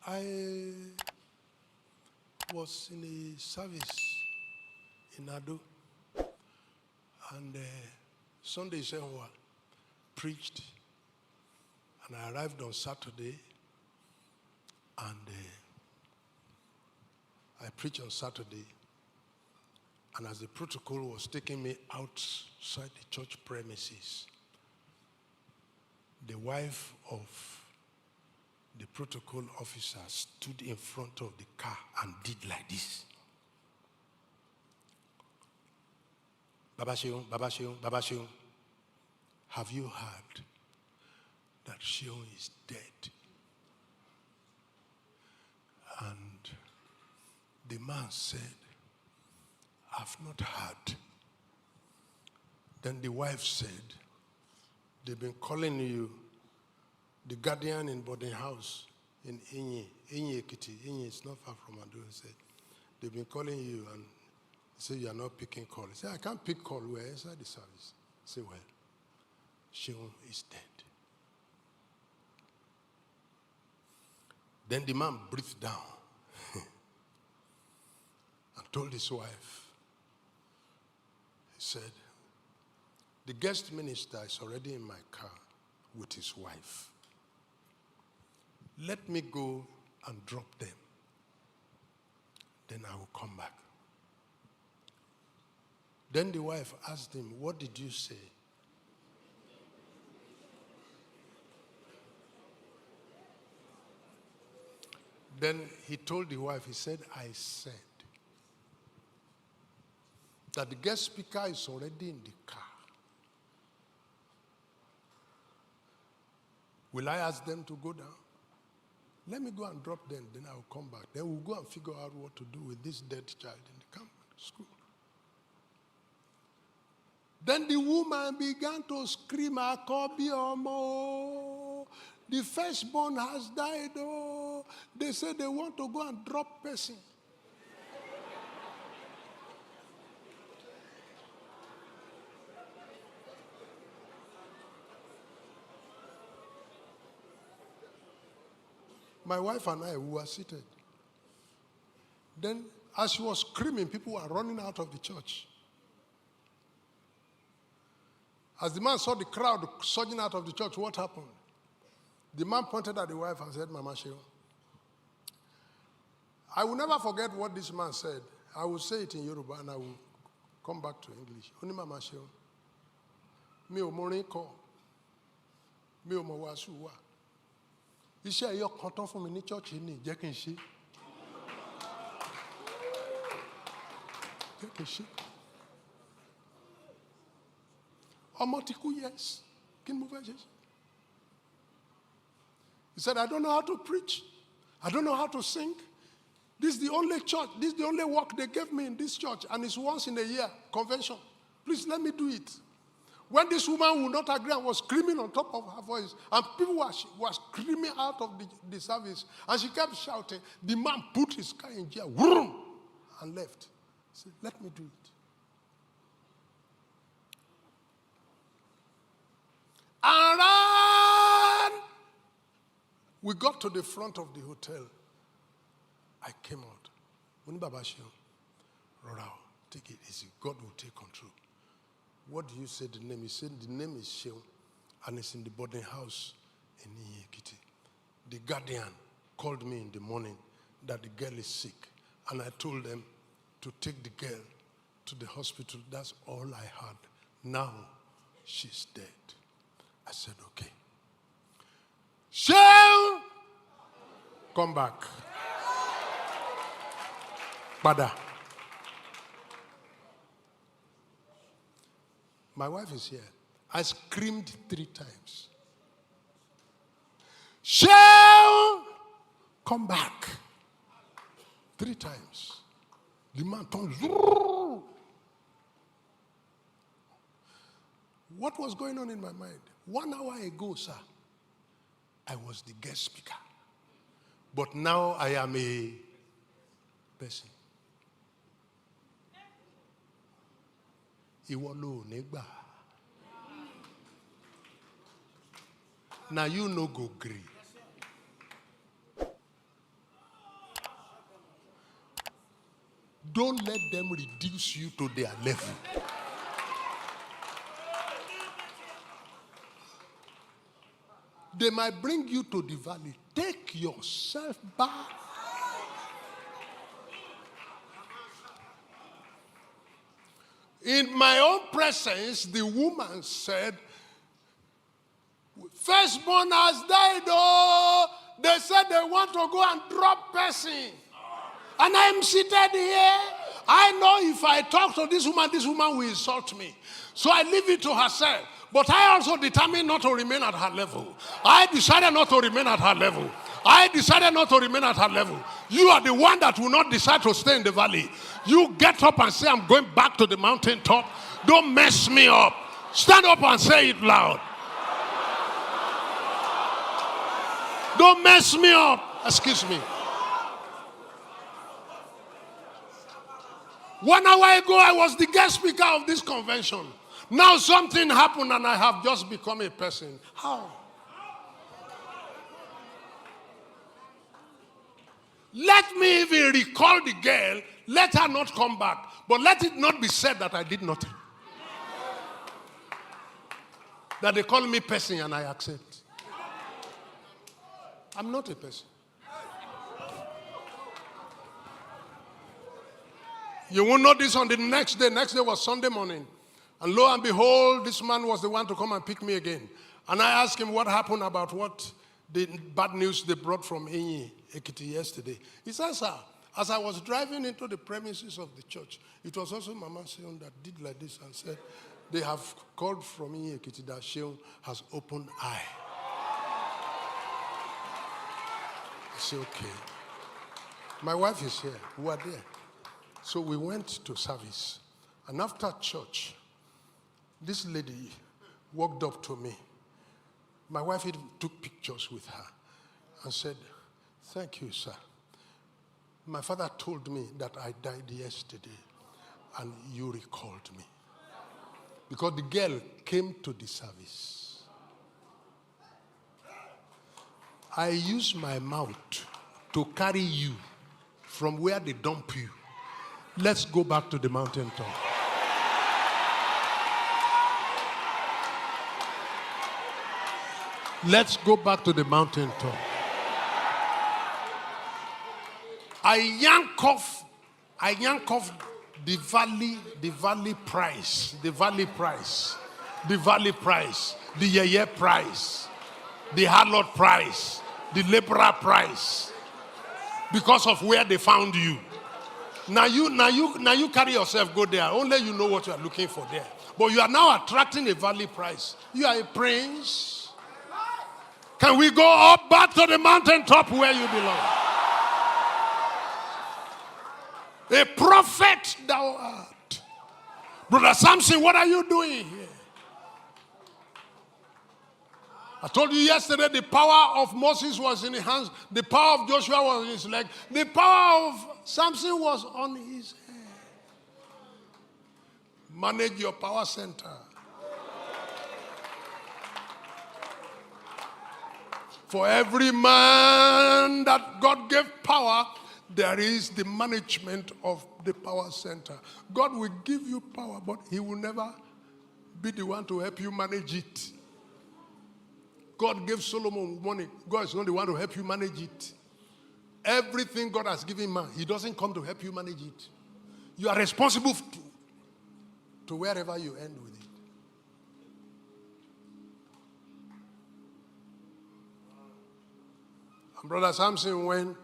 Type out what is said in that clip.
I was in a service in Ado, and Sunday Senwa preached, and I arrived on Saturday, and I preached on Saturday, and as the protocol was taking me outside the church premises, the wife of the protocol officer stood in front of the car and did like this. Baba Sheung, Baba Sheung, Baba Sheung, have you heard that Sheung is dead? And the man said, I've not heard. Then the wife said, they've been calling you the guardian in boarding house in Inye Ekiti. Inye is not far from Ado. He said, they've been calling you and say you are not picking call. He said, I can't pick call. We're inside the service. I say, well, Sheung is dead. Then the man breathed down and told his wife, he said, the guest minister is already in my car with his wife. Let me go and drop them. Then I will come back. Then the wife asked him, what did you say? Then he told the wife, he said, I said that the guest speaker is already in the car. Will I ask them to go down? Let me go and drop them, then I will come back. Then we'll go and figure out what to do with this dead child in the camp school. Then the woman began to scream, Akobi Omo, the firstborn has died. Oh, they said they want to go and drop person. My wife and I, we were seated. Then, as she was screaming, people were running out of the church. As the man saw the crowd surging out of the church, what happened? The man pointed at the wife and said, Mama Sheung, I will never forget what this man said. I will say it in Yoruba and I will come back to English. Oni Mama Sheung, mi o mo rin ko, mi o mo wasu wa. Iṣẹ́ ẹyọ kan tán fún mi ní church ní jẹ́ kí n ṣe. Jẹ́ kí n ṣe. Ọmọ ti kú, yes. Kí ni mo fẹ́ ṣe? He said, I don't know how to preach. I don't know how to sing. This is the only church. This is the only work they gave me in this church. And it's once in a year, convention. Please let me do it. When this woman would not agree and was screaming on top of her voice, and people were screaming out of the service, and she kept shouting, the man put his car in gear, vroom, and left. He said, let me do it. And then we got to the front of the hotel. I came out. When Baba Sheung, Rora, take it easy. God will take control. What do you say the name? He said the name is Sheung, and it's in the boarding house in Iyekiti. The guardian called me in the morning that the girl is sick, and I told them to take the girl to the hospital. That's all I had. Now she's dead. I said, okay. Sheung, come back. Bada. My wife is here. I screamed 3 times. Sheung, come back. 3 times. The man turned. What was going on in my mind? 1 hour ago, sir, I was the guest speaker. But now I am a person. Now you no go gree. Don't let them reduce you to their level. They might bring you to the valley. Take yourself back. In my own presence, the woman said, firstborn has died, oh. They said they want to go and drop person. And I'm seated here. I know if I talk to this woman will insult me. So I leave it to herself. But I also determined not to remain at her level. I decided not to remain at her level. I decided not to remain at her level. You are the one that will not decide to stay in the valley. You get up and say, I'm going back to the mountaintop. Don't mess me up. Stand up and say it loud. Don't mess me up. Excuse me. 1 hour ago, I was the guest speaker of this convention. Now something happened and I have just become a person. How? Let me even recall the girl. Let her not come back. But let it not be said that I did nothing. That they call me person and I accept. I'm not a person. You won't know this on the next day. Next day was Sunday morning. And lo and behold, this man was the one to come and pick me again. And I asked him what happened about what the bad news they brought from Inyi, Ekiti yesterday. He said, sir, as I was driving into the premises of the church, it was also Mama Sheon that did like this and said, they have called from Inyi, Ekiti that Sheon has opened eye. I said, okay. My wife is here. We are there. So we went to service. And after church, this lady walked up to me. My wife even took pictures with her and said, thank you, sir. My father told me that I died yesterday and you recalled me. Because the girl came to the service. I used my mouth to carry you from where they dump you. Let's go back to the mountaintop. Let's go back to the mountaintop. I yank off the valley price, the yeye price, the harlot price, the laborer price, because of where they found you. Now you carry yourself, go there. Only you know what you are looking for there. But you are now attracting a valley price. You are a prince. Can we go up back to the mountaintop where you belong? A prophet thou art. Brother Samson, what are you doing here? I told you yesterday the power of Moses was in his hands. The power of Joshua was in his leg. The power of Samson was on his head. Manage your power center. For every man that God gave power, there is the management of the power center. God will give you power, but he will never be the one to help you manage it. God gave Solomon money. God is not the one to help you manage it. Everything God has given man, he doesn't come to help you manage it. You are responsible to wherever you end with it. And Brother Samson, when